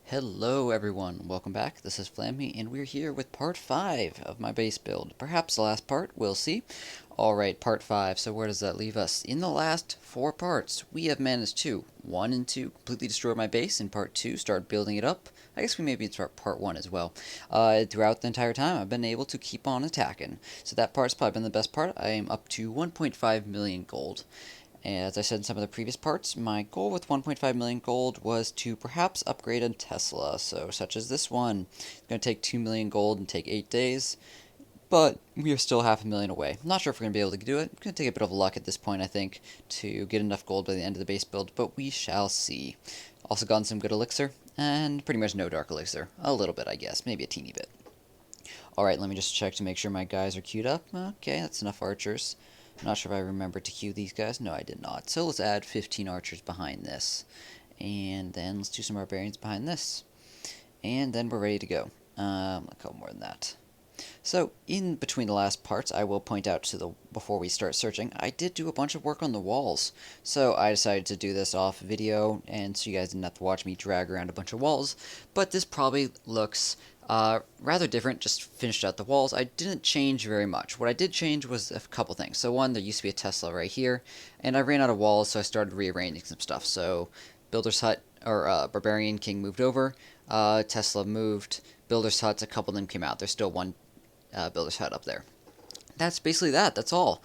Hello everyone, welcome back. This is Flammy, and we're here with part 5 of my base build. Perhaps the last part, we'll see. Alright, part 5, so where does that leave us? In the last 4 parts, we have managed to, 1 and 2, completely destroy my base, in part 2, start building it up. I guess we maybe start part 1 as well. Throughout the entire time, I've been able to keep on attacking. So that part's probably been the best part. I am up to 1.5 million gold. As I said in some of the previous parts, my goal with 1.5 million gold was to perhaps upgrade a Tesla, so such as this one. It's going to take 2 million gold and take 8 days, but we are still half a million away. I'm not sure if we're going to be able to do it. It's going to take a bit of luck at this point, I think, to get enough gold by the end of the base build, but we shall see. Also gotten some good elixir, and pretty much no dark elixir. A little bit, I guess, maybe a teeny bit. Alright, let me just check to make sure my guys are queued up. Okay, that's enough archers. I'm not sure if I remembered to queue these guys. No, I did not. So let's add 15 archers behind this. And then let's do some barbarians behind this. And then we're ready to go. A couple more than that. So, in between the last parts, I will point out before we start searching, I did do a bunch of work on the walls. So I decided to do this off video, and so you guys didn't have to watch me drag around a bunch of walls. But this probably looks rather different, just finished out the walls. I didn't change very much. What I did change was a couple things. So one, there used to be a Tesla right here, and I ran out of walls, so I started rearranging some stuff. So Builder's Hut, or Barbarian King moved over, Tesla moved, Builder's Huts, a couple of them came out. There's still one Builder's Hut up there. That's basically that. That's all.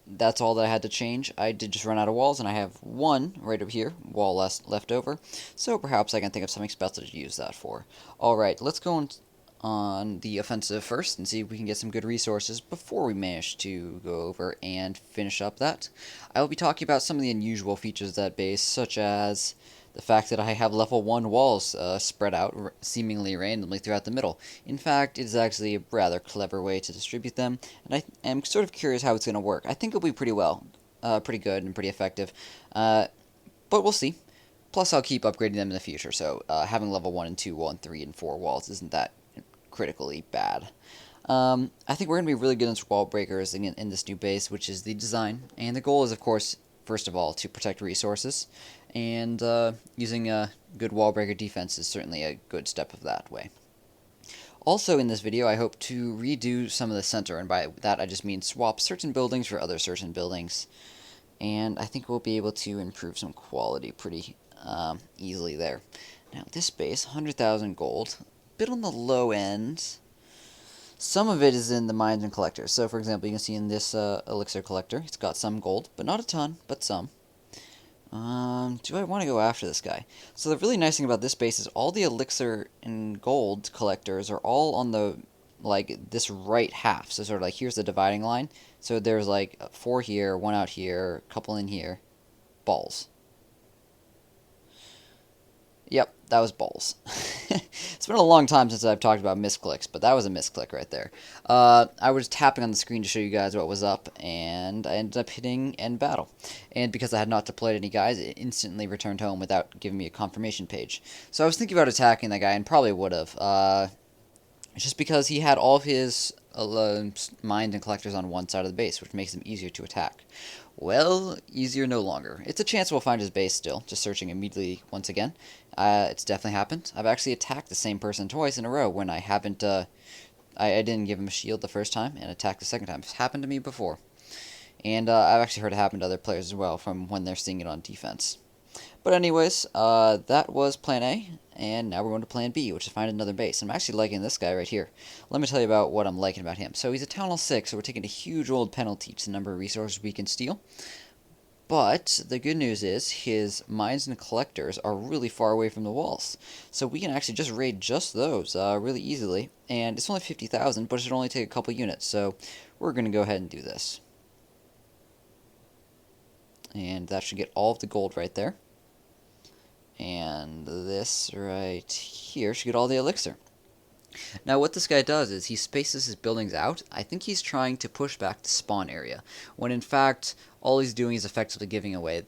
That's all that I had to change. I did just run out of walls, and I have one right over here, wall left over. So perhaps I can think of something special to use that for. Alright, let's go on the offensive first and see if we can get some good resources before we manage to go over and finish up that. I will be talking about some of the unusual features of that base, such as the fact that I have level 1 walls spread out seemingly randomly throughout the middle. In fact, it is actually a rather clever way to distribute them, and I am sort of curious how it's going to work. I think it'll be pretty pretty good and pretty effective, but we'll see. Plus, I'll keep upgrading them in the future, so having level 1 and 2, 1, 3, and 4 walls isn't that critically bad. I think we're going to be really good against wall breakers in this new base, which is the design, and the goal is, of course, first of all, to protect resources, and using a good wall breaker defense is certainly a good step of that way. Also in this video, I hope to redo some of the center, and by that I just mean swap certain buildings for other certain buildings, and I think we'll be able to improve some quality pretty easily there. Now this base, 100,000 gold, a bit on the low end. Some of it is in the mines and collectors. So, for example, you can see in this elixir collector, it's got some gold, but not a ton, but some. Do I want to go after this guy? So the really nice thing about this base is all the elixir and gold collectors are all on the, like, this right half. So sort of like, here's the dividing line. So there's like 4 here, 1 out here, a couple in here. Balls. Yep, that was balls. It's been a long time since I've talked about misclicks, but that was a misclick right there. I was tapping on the screen to show you guys what was up, and I ended up hitting end battle. And because I had not deployed any guys, it instantly returned home without giving me a confirmation page. So I was thinking about attacking that guy, and probably would have. Just because he had all of his mines and collectors on one side of the base, which makes him easier to attack. Well, easier no longer. It's a chance we'll find his base still, just searching immediately once again. It's definitely happened. I've actually attacked the same person twice in a row when I haven't, I didn't give him a shield the first time and attacked the second time. It's happened to me before. And I've actually heard it happen to other players as well from when they're seeing it on defense. But anyways, that was plan A, and now we're going to plan B, which is find another base. I'm actually liking this guy right here. Let me tell you about what I'm liking about him. So he's a Town Hall 6, so we're taking a huge old penalty to the number of resources we can steal. But the good news is his mines and collectors are really far away from the walls. So we can actually just raid just those really easily. And it's only 50,000, but it should only take a couple units. So we're going to go ahead and do this. And that should get all of the gold right there. And this right here should get all the elixir. Now what this guy does is he spaces his buildings out. I think he's trying to push back the spawn area, when in fact all he's doing is effectively giving away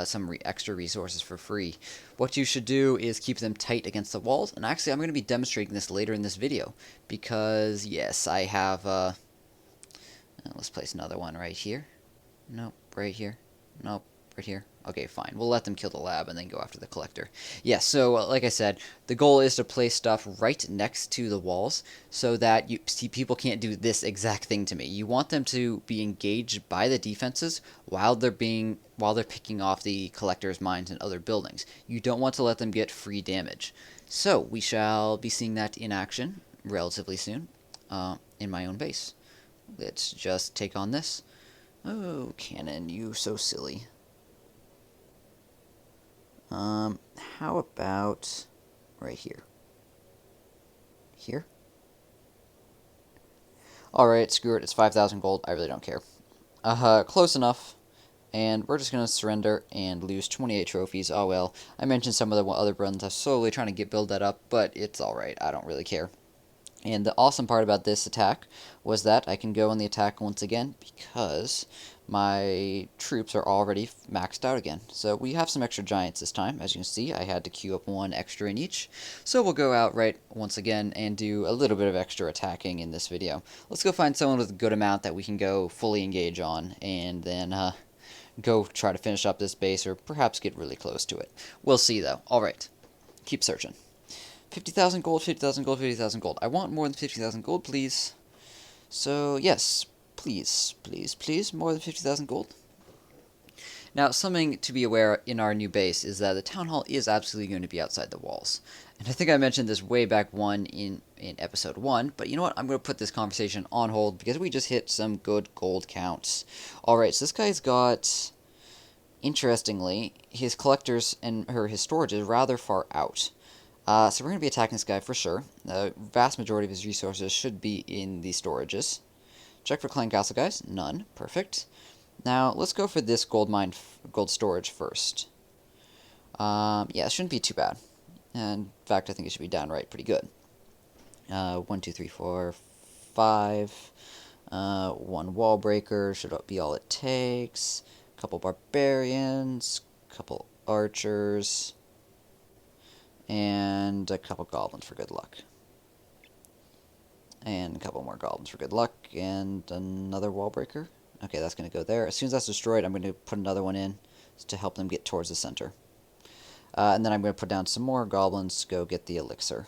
some extra resources for free. What you should do is keep them tight against the walls, and actually I'm going to be demonstrating this later in this video, because yes, I have, let's place another one right here. Nope, right here. Nope, Right here? Okay, fine. We'll let them kill the lab and then go after the collector. Yeah, so like I said, the goal is to place stuff right next to the walls so that you see people can't do this exact thing to me. You want them to be engaged by the defenses while they're picking off the collector's mines and other buildings. You don't want to let them get free damage. So we shall be seeing that in action relatively soon in my own base. Let's just take on this. Oh, cannon, you so silly. How about right here? Here? Alright, screw it, it's 5,000 gold, I really don't care. Close enough, and we're just gonna surrender and lose 28 trophies. Oh well, I mentioned some of the other runs, I'm slowly trying to build that up, but it's alright, I don't really care. And the awesome part about this attack was that I can go on the attack once again because my troops are already maxed out again. So we have some extra giants this time. As you can see, I had to queue up one extra in each. So we'll go out right once again and do a little bit of extra attacking in this video. Let's go find someone with a good amount that we can go fully engage on and then go try to finish up this base or perhaps get really close to it. We'll see though. Alright, keep searching. 50,000 gold, 50,000 gold, 50,000 gold. I want more than 50,000 gold, please. So, yes, please, please, please, more than 50,000 gold. Now, something to be aware in our new base is that the town hall is absolutely going to be outside the walls. And I think I mentioned this way back in episode 1, but you know what? I'm going to put this conversation on hold because we just hit some good gold counts. Alright, so this guy's got, interestingly, his collectors and his storage is rather far out. So we're going to be attacking this guy for sure. The vast majority of his resources should be in the storages. Check for clan castle, guys. None. Perfect. Now, let's go for this gold storage first. Yeah, it shouldn't be too bad. And in fact, I think it should be downright pretty good. 1, 2, 3, 4, 5. One wall breaker should be all it takes. A couple barbarians. A couple archers. And a couple goblins for good luck. And a couple more goblins for good luck. And another wall breaker. Okay, that's going to go there. As soon as that's destroyed, I'm going to put another one in to help them get towards the center. And then I'm going to put down some more goblins to go get the elixir.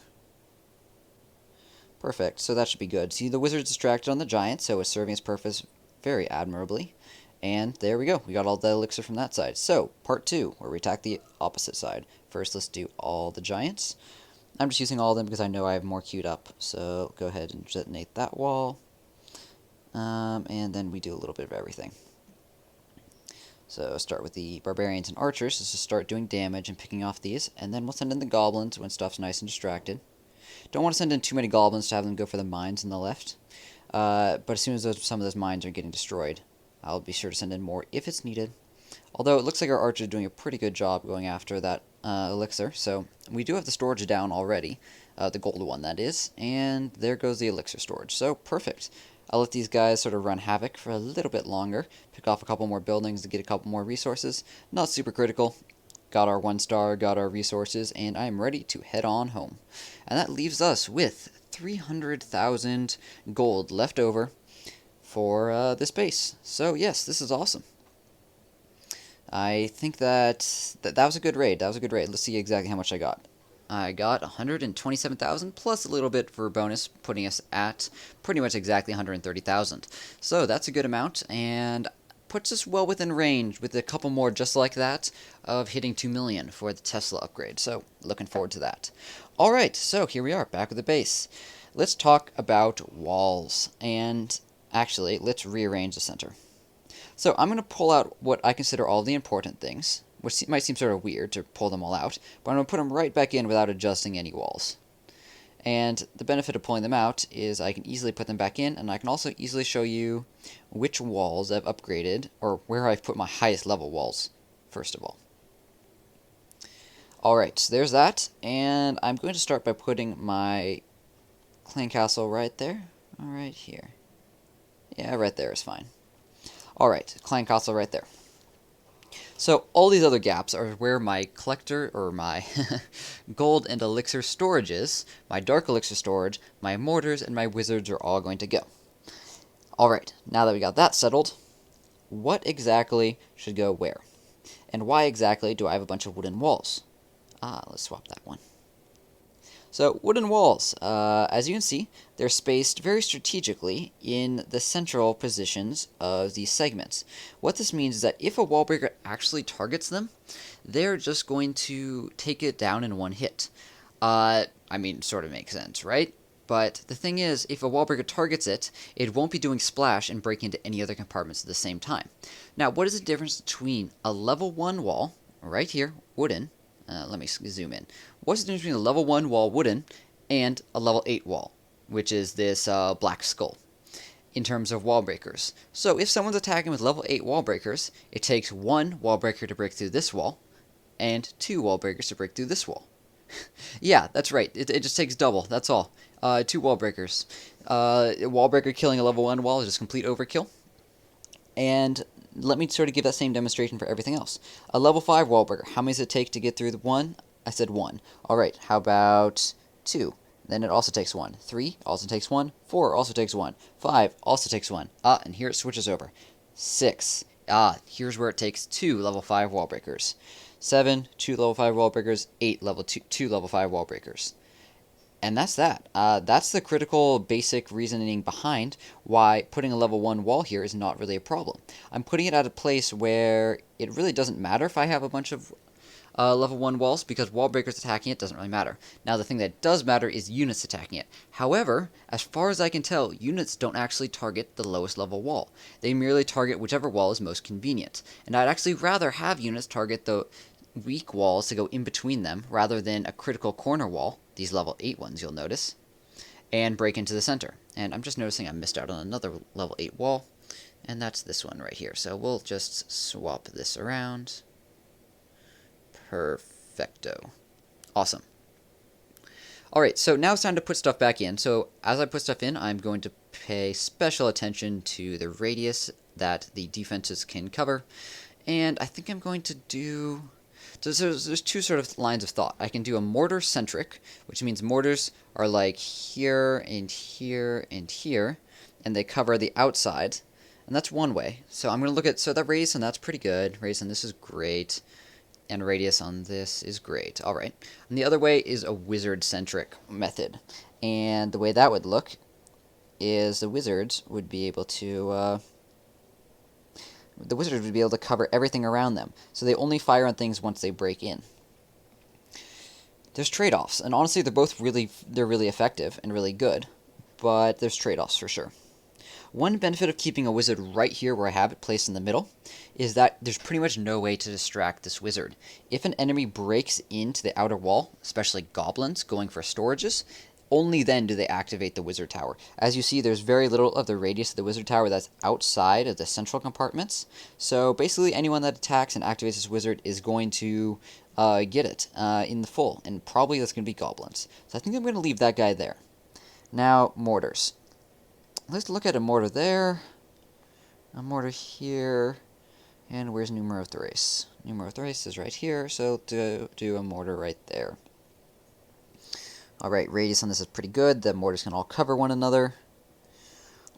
Perfect, so that should be good. See, the wizard's distracted on the giant, so it's serving its purpose very admirably. And there we go. We got all the elixir from that side. So, part 2, where we attack the opposite side. First, let's do all the giants. I'm just using all of them because I know I have more queued up. So, go ahead and detonate that wall. And then we do a little bit of everything. So, start with the barbarians and archers. Let's just start doing damage and picking off these. And then we'll send in the goblins when stuff's nice and distracted. Don't want to send in too many goblins to have them go for the mines on the left. But as soon as some of those mines are getting destroyed, I'll be sure to send in more if it's needed. Although it looks like our archers are doing a pretty good job going after that elixir. So we do have the storage down already. The gold one, that is. And there goes the elixir storage. So perfect. I'll let these guys sort of run havoc for a little bit longer. Pick off a couple more buildings to get a couple more resources. Not super critical. Got our 1 star, got our resources, and I am ready to head on home. And that leaves us with 300,000 gold left over for this base. So yes, this is awesome. I think that was a good raid. That was a good raid. Let's see exactly how much I got. I got 127,000 plus a little bit for bonus, putting us at pretty much exactly 130,000. So that's a good amount, and puts us well within range with a couple more just like that of hitting 2 million for the Tesla upgrade. So looking forward to that. Alright, so here we are, back with the base. Let's talk about walls, and actually, let's rearrange the center. So I'm going to pull out what I consider all the important things, which might seem sort of weird to pull them all out, but I'm going to put them right back in without adjusting any walls. And the benefit of pulling them out is I can easily put them back in, and I can also easily show you which walls I've upgraded, or where I've put my highest level walls, first of all. Alright, so there's that, and I'm going to start by putting my clan castle right there, right here. Yeah, right there is fine. Alright, clan castle right there. So all these other gaps are where my collector, or my gold and elixir storage is, my dark elixir storage, my mortars, and my wizards are all going to go. Alright, now that we got that settled, what exactly should go where? And why exactly do I have a bunch of wooden walls? Let's swap that one. So wooden walls, as you can see, they're spaced very strategically in the central positions of these segments. What this means is that if a wall breaker actually targets them, they're just going to take it down in one hit. I mean, sort of makes sense, right? But the thing is, if a wall breaker targets it, it won't be doing splash and breaking into any other compartments at the same time. Now, what is the difference between a level 1 wall, right here, wooden, let me zoom in. What's the difference between a level 1 wall, wooden, and a level 8 wall, which is this black skull, in terms of wall breakers? So if someone's attacking with level 8 wall breakers, it takes 1 wall breaker to break through this wall, and 2 wall breakers to break through this wall. Yeah, that's right. It just takes double. That's all. 2 wall breakers. A wall breaker killing a level 1 wall is just complete overkill. And let me sort of give that same demonstration for everything else. A level 5 wall breaker. How many does it take to get through the 1? I said 1. Alright, how about 2? Then it also takes 1. 3 also takes 1. 4 also takes 1. 5 also takes 1. And here it switches over. 6. Here's where it takes 2 level 5 wall breakers. 7, 2 level 5 wall breakers. 8 level 2 level 5 wall breakers. And that's that. That's the critical basic reasoning behind why putting a level 1 wall here is not really a problem. I'm putting it at a place where it really doesn't matter if I have a bunch of level 1 walls, because wall breakers attacking it doesn't really matter. Now the thing that does matter is units attacking it. However, as far as I can tell, units don't actually target the lowest level wall. They merely target whichever wall is most convenient. And I'd actually rather have units target the weak walls to go in between them, rather than a critical corner wall, these level 8 ones you'll notice, and break into the center. And I'm just noticing I missed out on another level 8 wall, and that's this one right here. So we'll just swap this around. Perfecto. Awesome. Alright, so now it's time to put stuff back in. So as I put stuff in, I'm going to pay special attention to the radius that the defenses can cover. And I think I'm going to do... So there's two sort of lines of thought. I can do a mortar-centric, which means mortars are like here and here and here, and they cover the outside, and that's one way. So I'm going to look at, so that radius on that's pretty good. Radius on this is great, and radius on this is great. All right. And the other way is a wizard-centric method, and the way that would look is the wizards would be able to... the wizards would be able to cover everything around them, so they only fire on things once they break in. There's trade-offs, and honestly, they're really effective and really good, but there's trade-offs for sure. One benefit of keeping a wizard right here where I have it placed in the middle is that there's pretty much no way to distract this wizard. If an enemy breaks into the outer wall, especially goblins going for storages, only then do they activate the wizard tower. As you see, there's very little of the radius of the wizard tower that's outside of the central compartments. So basically anyone that attacks and activates this wizard is going to get it in the full. And probably that's going to be goblins. So I think I'm going to leave that guy there. Now, mortars. Let's look at a mortar there. A mortar here. And where's Numero 3? Numero 3 is right here, so do a mortar right there. Alright, radius on this is pretty good. The mortars can all cover one another.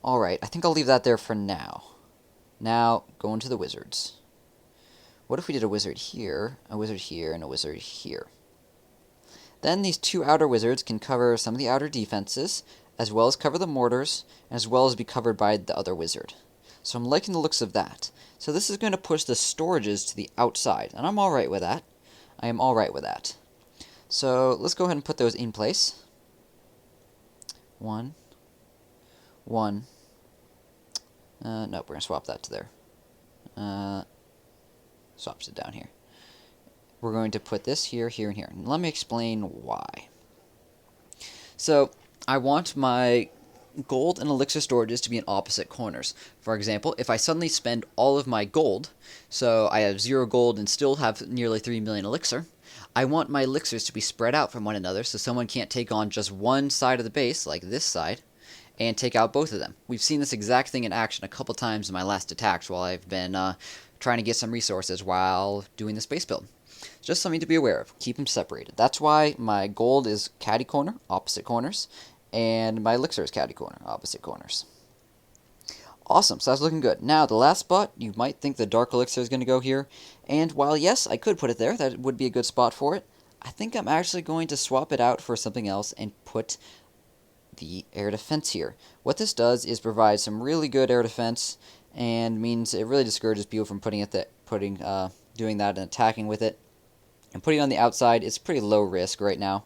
Alright, I think I'll leave that there for now. Now, go into the wizards. What if we did a wizard here, and a wizard here? Then these two outer wizards can cover some of the outer defenses, as well as cover the mortars, and as well as be covered by the other wizard. So I'm liking the looks of that. So this is going to push the storages to the outside, and I'm alright with that. I am alright with that. So let's go ahead and put those in place. 1, 1. Nope, we're going to swap that to there. Swaps it down here. We're going to put this here, here, and here. And let me explain why. So I want my gold and elixir storages to be in opposite corners. For example, if I suddenly spend all of my gold, so I have 0 gold and still have nearly 3 million elixir, I want my elixirs to be spread out from one another so someone can't take on just one side of the base, like this side, and take out both of them. We've seen this exact thing in action a couple times in my last attacks while I've been trying to get some resources while doing this base build. Just something to be aware of. Keep them separated. That's why my gold is caddy corner, opposite corners, and my elixir is caddy corner, opposite corners. Awesome, so that's looking good. Now, the last spot, you might think the Dark Elixir is going to go here, and while yes, I could put it there, that would be a good spot for it, I think I'm actually going to swap it out for something else and put the air defense here. What this does is provide some really good air defense, and means it really discourages people from doing that and attacking with it. And putting it on the outside, it's pretty low risk right now.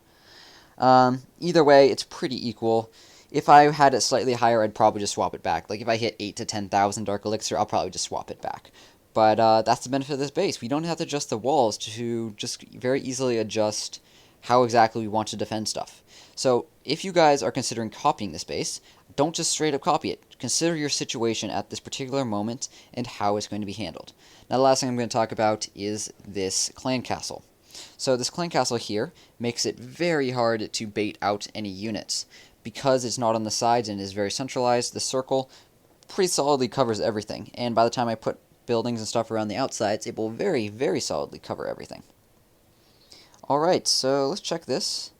Either way, it's pretty equal. If I had it slightly higher, I'd probably just swap it back. Like if I hit 8 to 10,000 Dark Elixir, I'll probably just swap it back. But that's the benefit of this base. We don't have to adjust the walls to just very easily adjust how exactly we want to defend stuff. So if you guys are considering copying this base, don't just straight up copy it. Consider your situation at this particular moment and how it's going to be handled. Now the last thing I'm going to talk about is this clan castle. So this clan castle here makes it very hard to bait out any units. Because it's not on the sides and is very centralized, the circle pretty solidly covers everything. And by the time I put buildings and stuff around the outsides, it will very, very solidly cover everything. Alright, so let's check this.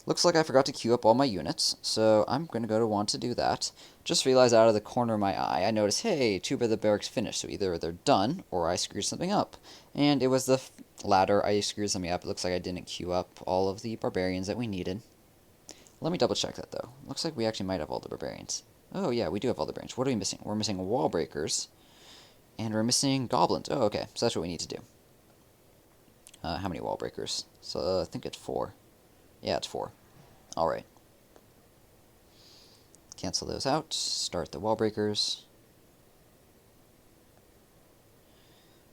Looks like I forgot to queue up all my units, so I'm going to want to do that. Just realized out of the corner of my eye, I noticed, hey, two of the barracks finished, so either they're done, or I screwed something up. And it was the latter, I screwed something up. It looks like I didn't queue up all of the barbarians that we needed. Let me double check that, though. Looks like we actually might have all the barbarians. Oh, yeah, we do have all the barbarians. What are we missing? We're missing wall breakers, and we're missing goblins. Oh, okay, so that's what we need to do. How many wall breakers? So I think it's 4. Yeah, it's 4. Alright. Cancel those out. Start the wall breakers.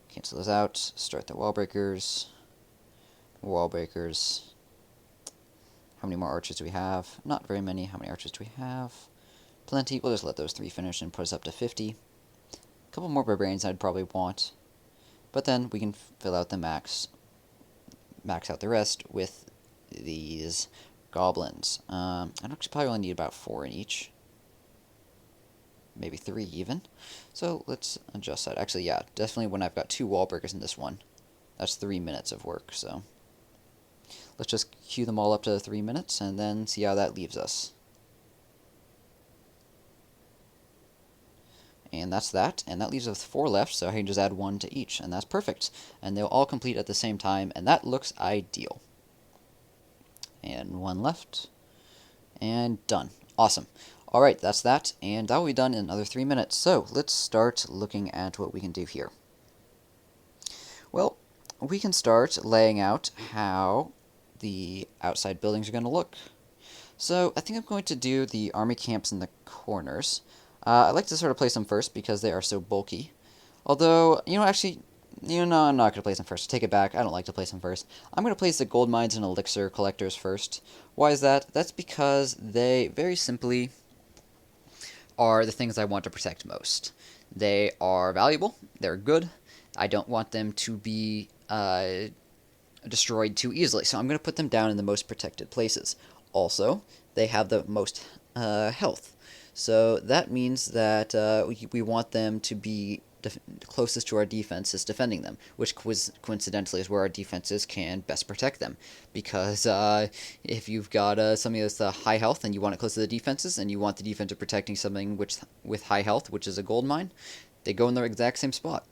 Cancel those out. Start the wall breakers. Wall breakers. How many more archers do we have? Not very many. How many archers do we have? Plenty. We'll just let those 3 finish and put us up to 50. A couple more barbarians I'd probably want. But then we can fill out the max out the rest with these goblins. I actually probably only need about 4 in each. Maybe 3 even. So let's adjust that. Actually, yeah, definitely when I've got 2 wall breakers in this one. That's 3 minutes of work, so let's just queue them all up to 3 minutes and then see how that leaves us. And that's that, and that leaves us with 4 left, so I can just add 1 to each, and that's perfect. And they'll all complete at the same time, and that looks ideal. And 1 left, and done. Awesome. Alright, that's that, and that will be done in another 3 minutes. So, let's start looking at what we can do here. Well, we can start laying out how the outside buildings are going to look. So, I think I'm going to do the army camps in the corners. I like to sort of place them first because they are so bulky. Although, actually, I'm not going to place them first. Take it back. I don't like to place them first. I'm going to place the gold mines and elixir collectors first. Why is that? That's because they, very simply, are the things I want to protect most. They are valuable. They're good. I don't want them to be destroyed too easily, so I'm going to put them down in the most protected places. Also, they have the most health. So that means that we want them to be closest to our defenses defending them, which coincidentally is where our defenses can best protect them. Because if you've got something that's high health and you want it close to the defenses, and you want the defense protecting something with high health, which is a gold mine, they go in the exact same spot.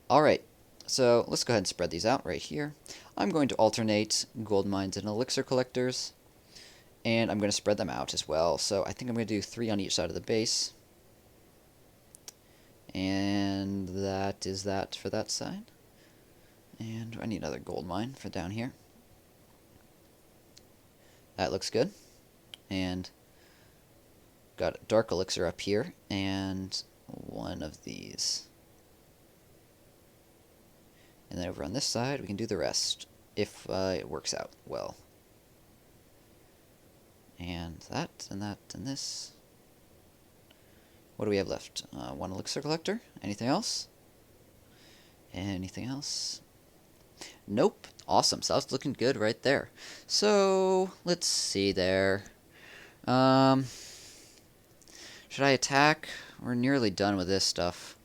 Alright, so let's go ahead and spread these out right here. I'm going to alternate gold mines and elixir collectors. And I'm going to spread them out as well. So I think I'm going to do 3 on each side of the base. And that is that for that side. And I need another gold mine for down here. That looks good. And got a dark elixir up here. And 1 of these. And then over on this side, we can do the rest. If it works out well. And that, and that, and this. What do we have left? 1 elixir collector. Anything else? Anything else? Nope. Awesome. So that's looking good right there. So, let's see there. Should I attack? We're nearly done with this stuff.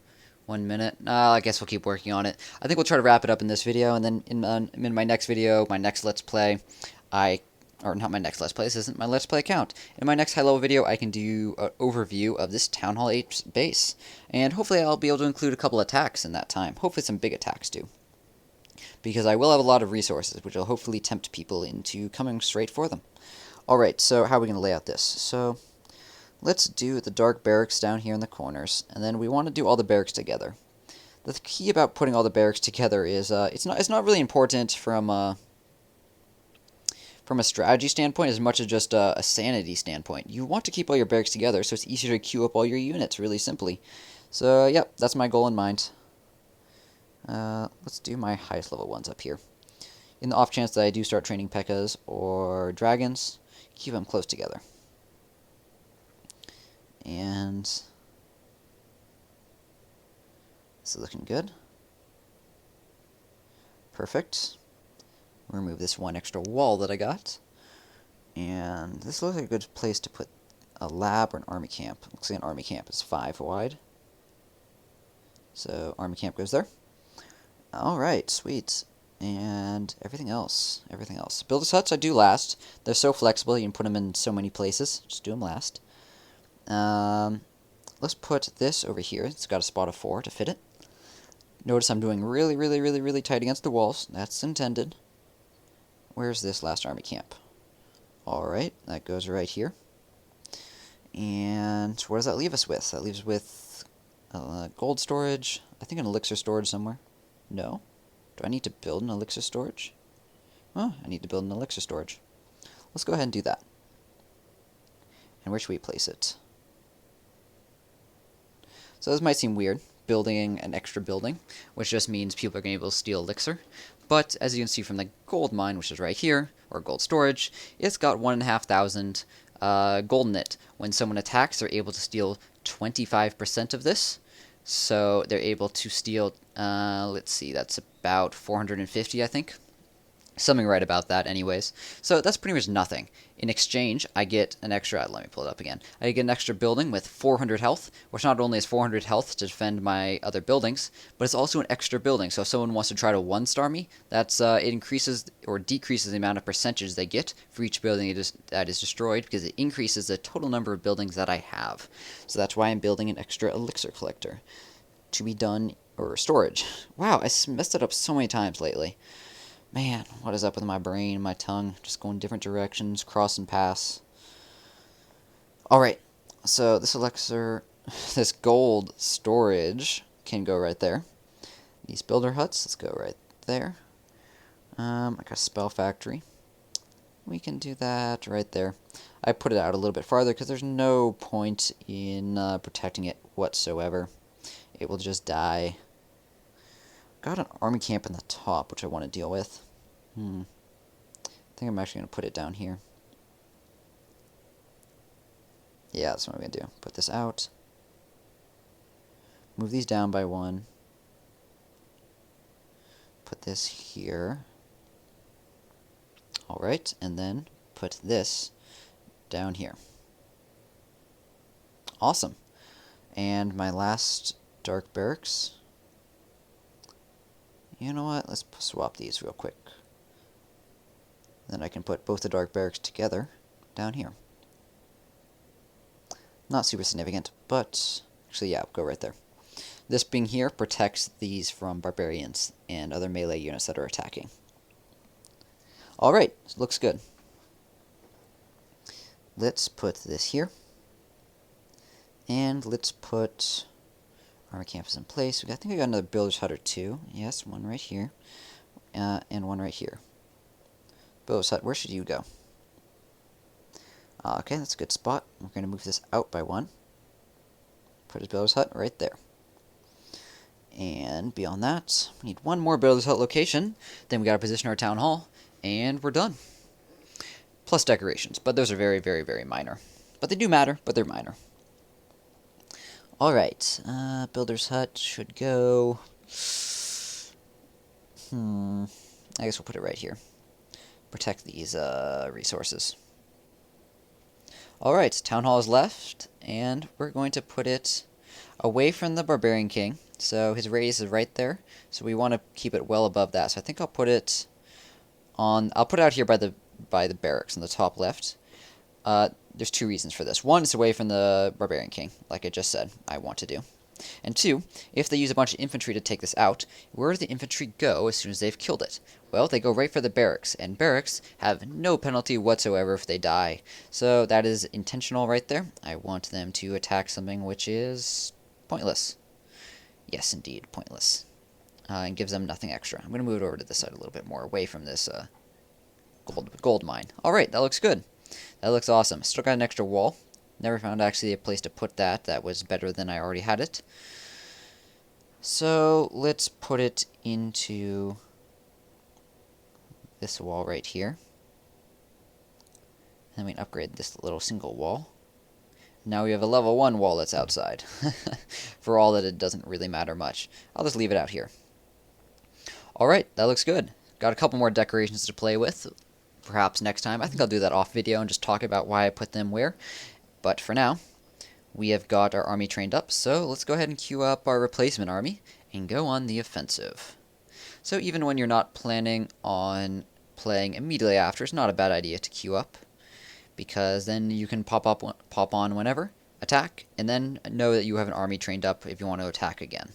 1 minute. I guess we'll keep working on it. I think we'll try to wrap it up in this video, and then in my next video, my next Let's Play, I or not my next Let's Play, this isn't my Let's Play account. In my next high-level video, I can do an overview of this Town Hall 8 base, and hopefully I'll be able to include a couple attacks in that time. Hopefully some big attacks, too. Because I will have a lot of resources, which will hopefully tempt people into coming straight for them. Alright, so how are we going to lay out this? So, let's do the dark barracks down here in the corners, and then we want to do all the barracks together. The key about putting all the barracks together is it's not really important from a strategy standpoint as much as just a sanity standpoint. You want to keep all your barracks together so it's easier to queue up all your units really simply. So, yep, that's my goal in mind. Let's do my highest level ones up here. In the off chance that I do start training P.E.K.K.A.s or dragons, keep them close together. And this is looking good. Perfect. Remove this one extra wall that I got. And this looks like a good place to put a lab or an army camp. Looks like an army camp is 5 wide. So army camp goes there. Alright, sweet. And everything else. Builder's huts I do last. They're so flexible, you can put them in so many places. Just do them last. Let's put this over here. It's got a spot of 4 to fit it. Notice I'm doing really tight against the walls. That's intended. Where's this last army camp? Alright, that goes right here. And what does that leave us with? That leaves us with gold storage. I think an elixir storage somewhere. No? Do I need to build an elixir storage? Oh, I need to build an elixir storage. Let's go ahead and do that. And where should we place it? So this might seem weird, building an extra building, which just means people are going to be able to steal elixir. But as you can see from the gold mine, which is right here, or gold storage, it's got 1,500 gold in it. When someone attacks, they're able to steal 25% of this. So they're able to steal, let's see, that's about 450, I think. Something right about that anyways. So that's pretty much nothing. In exchange, I get an extra, let me pull it up again. I get an extra building with 400 health, which not only is 400 health to defend my other buildings, but it's also an extra building. So if someone wants to try to one-star me, that's it increases or decreases the amount of percentage they get for each building that is destroyed, because it increases the total number of buildings that I have. So that's why I'm building an extra elixir collector to be done, or storage. Wow, I messed it up so many times lately. Man, what is up with my brain and my tongue? Just going different directions, cross and pass. Alright, so this elixir, this gold storage can go right there. These builder huts, let's go right there. I got a spell factory. We can do that right there. I put it out a little bit farther because there's no point in protecting it whatsoever. It will just die. Got an army camp in the top, which I want to deal with. I think I'm actually going to put it down here. Yeah, that's what I'm going to do. Put this out. Move these down by 1. Put this here. Alright, and then put this down here. Awesome. And my last dark barracks. You know what? Let's swap these real quick. Then I can put both the dark barracks together down here. Not super significant, but actually, yeah, go right there. This being here protects these from barbarians and other melee units that are attacking. Alright, looks good. Let's put this here. And let's put armor campus in place. I think we got another builder's hut or 2. Yes, one right here. And one right here. Builder's hut, where should you go? Okay, that's a good spot. We're going to move this out by 1. Put his builder's hut right there. And beyond that, we need one more builder's hut location. Then we got to position our town hall, and we're done. Plus decorations, but those are very minor. But they do matter, but they're minor. Alright, builder's hut should go... I guess we'll put it right here. Protect these resources. Alright, town hall is left, and we're going to put it away from the barbarian king. So his radius is right there, so we want to keep it well above that. So I think I'll put it on... I'll put it out here by the by the barracks in the top left. There's two reasons for this. One, it's away from the Barbarian King, like I just said I want to do. And two, if they use a bunch of infantry to take this out, where do the infantry go as soon as they've killed it? Well, they go right for the barracks, and barracks have no penalty whatsoever if they die. So that is intentional right there. I want them to attack something which is pointless. Yes, indeed, pointless. And gives them nothing extra. I'm going to move it over to this side a little bit more, away from this gold mine. Alright, that looks good. That looks awesome. Still got an extra wall. Never found actually a place to put that that was better than I already had it. So let's put it into this wall right here. Then we can upgrade this little single wall. Now we have a level 1 wall that's outside. For all that it doesn't really matter much. I'll just leave it out here. Alright, that looks good. Got a couple more decorations to play with. Perhaps next time. I think I'll do that off video and just talk about why I put them where. But for now, we have got our army trained up, so let's go ahead and queue up our replacement army and go on the offensive. So even when you're not planning on playing immediately after, it's not a bad idea to queue up, because then you can pop on whenever, attack, and then know that you have an army trained up if you want to attack again.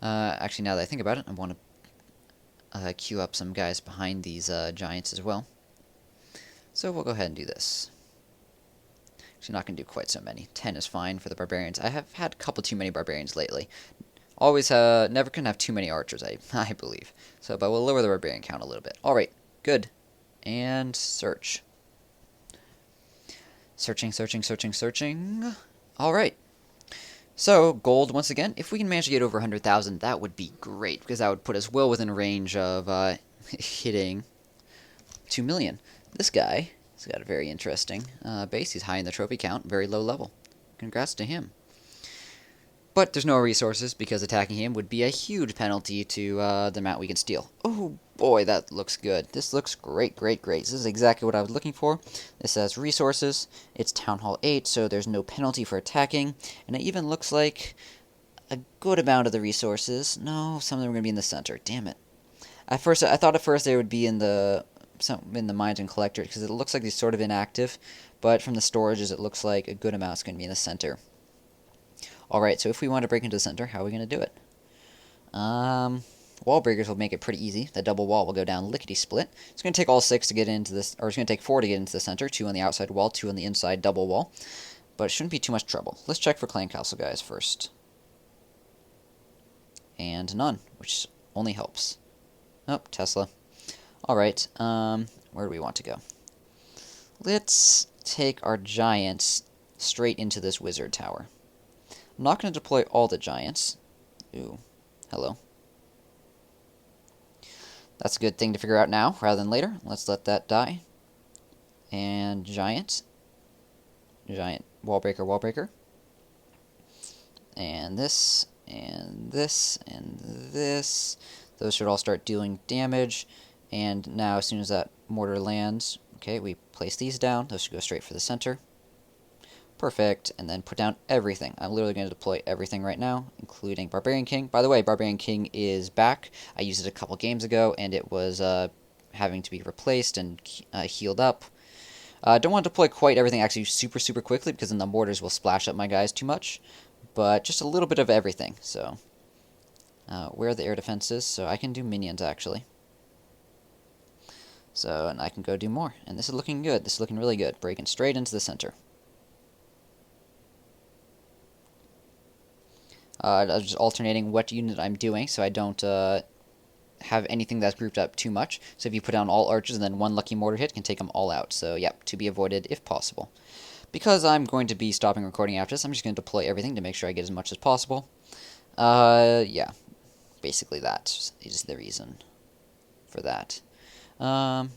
Actually, now that I think about it, I want to queue up some guys behind these giants as well. So we'll go ahead and do this. Actually, not going to do quite so many. 10 is fine for the barbarians. I have had a couple too many barbarians lately. Always, never can have too many archers, I believe. So, but we'll lower the barbarian count a little bit. Alright, good. And search. Searching. Alright. So, gold, once again, if we can manage to get over 100,000, that would be great, because that would put us well within range of hitting 2 million. This guy has got a very interesting base. He's high in the trophy count, very low level. Congrats to him. But there's no resources, because attacking him would be a huge penalty to the amount we can steal. Oh boy, that looks good. This looks great. This is exactly what I was looking for. This has resources. It's Town Hall 8, so there's no penalty for attacking. And it even looks like a good amount of the resources. No, some of them are going to be in the center. Damn it. I thought at first they would be in the mines and collectors, because it looks like they're sort of inactive. But from the storages, it looks like a good amount is going to be in the center. Alright, so if we want to break into the center, how are we going to do it? Wall breakers will make it pretty easy. The double wall will go down lickety-split. It's going to take all 6 to get into this, or it's going to take 4 to get into the center, 2 on the outside wall, 2 on the inside double wall. But it shouldn't be too much trouble. Let's check for clan castle guys first. And none, which only helps. Oh, Tesla. Alright, where do we want to go? Let's take our giants straight into this wizard tower. I'm not going to deploy all the giants. Ooh, hello. That's a good thing to figure out now, rather than later. Let's let that die. And giant. Giant wall breaker. And this, and this, and this. Those should all start dealing damage. And now, as soon as that mortar lands, okay, we place these down. Those should go straight for the center. Perfect, and then put down everything. I'm literally going to deploy everything right now, including Barbarian King. By the way, Barbarian King is back. I used it a couple games ago, and it was having to be replaced and healed up. Don't want to deploy quite everything actually super quickly, because then the mortars will splash up my guys too much. But just a little bit of everything. So, where are the air defenses? So I can do minions, actually. So, and I can go do more. And this is looking good. This is looking really good. Breaking straight into the center. I'm just alternating what unit I'm doing, so I don't have anything that's grouped up too much. So if you put down all archers and then one lucky mortar hit, can take them all out. So yep, to be avoided if possible. Because I'm going to be stopping recording after this, I'm just going to deploy everything to make sure I get as much as possible. Yeah, basically that is the reason for that. I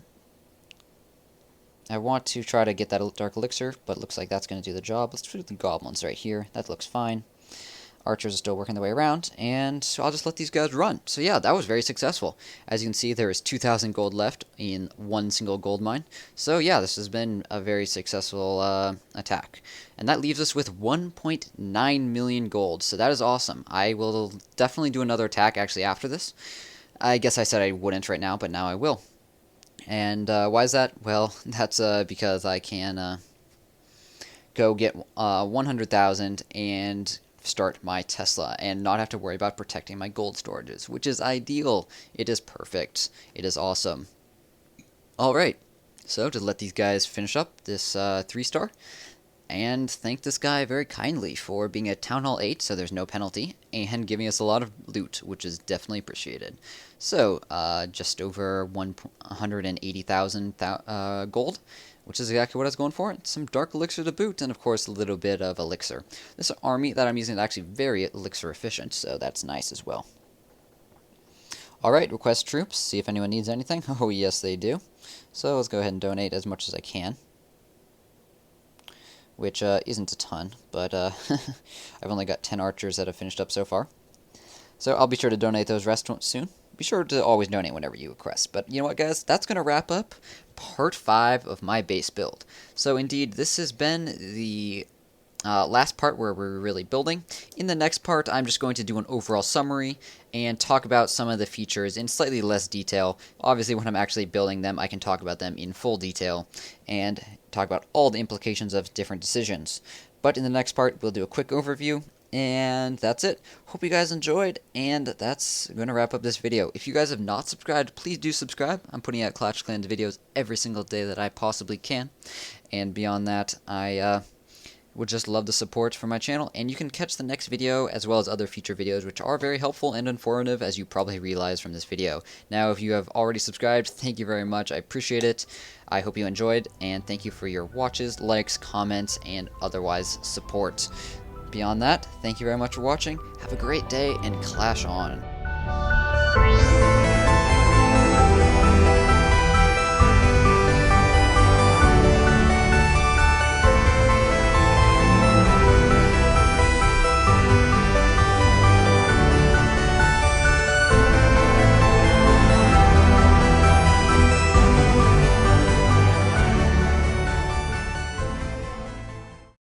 want to try to get that dark elixir, but it looks like that's going to do the job. Let's do the goblins right here. That looks fine. Archers are still working their way around, and I'll just let these guys run. So yeah, that was very successful. As you can see, there is 2,000 gold left in one single gold mine. So yeah, this has been a very successful attack. And that leaves us with 1.9 million gold, so that is awesome. I will definitely do another attack actually after this. I guess I said I wouldn't right now, but now I will. And why is that? Well, that's because I can go get 100,000 and start my Tesla and not have to worry about protecting my gold storages, which is ideal. It is perfect. It is awesome. Alright, so to let these guys finish up this 3-star, and thank this guy very kindly for being at Town Hall 8, so there's no penalty, and giving us a lot of loot, which is definitely appreciated. So, just over 180,000 gold, which is exactly what I was going for. Some dark elixir to boot, and of course a little bit of elixir. This army that I'm using is actually very elixir efficient, so that's nice as well. Alright, request troops, see if anyone needs anything. Oh yes, they do. So let's go ahead and donate as much as I can. Which isn't a ton, but I've only got 10 archers that have finished up so far. So I'll be sure to donate those rest soon. Be sure to always donate whenever you request. But you know what, guys? That's going to wrap up part 5 of my base build. So indeed, this has been the last part where we're really building. In the next part, I'm just going to do an overall summary and talk about some of the features in slightly less detail. Obviously, when I'm actually building them, I can talk about them in full detail and talk about all the implications of different decisions. But in the next part, we'll do a quick overview, and that's it. Hope you guys enjoyed, and that's going to wrap up this video. If you guys have not subscribed, please do subscribe. I'm putting out Clash Clans videos every single day that I possibly can. And beyond that, I would just love the support for my channel, and you can catch the next video as well as other future videos, which are very helpful and informative, as you probably realize from this video. Now, if you have already subscribed, thank you very much. I appreciate it. I hope you enjoyed, and thank you for your watches, likes, comments, and otherwise support. Beyond that, thank you very much for watching. Have a great day, and clash on.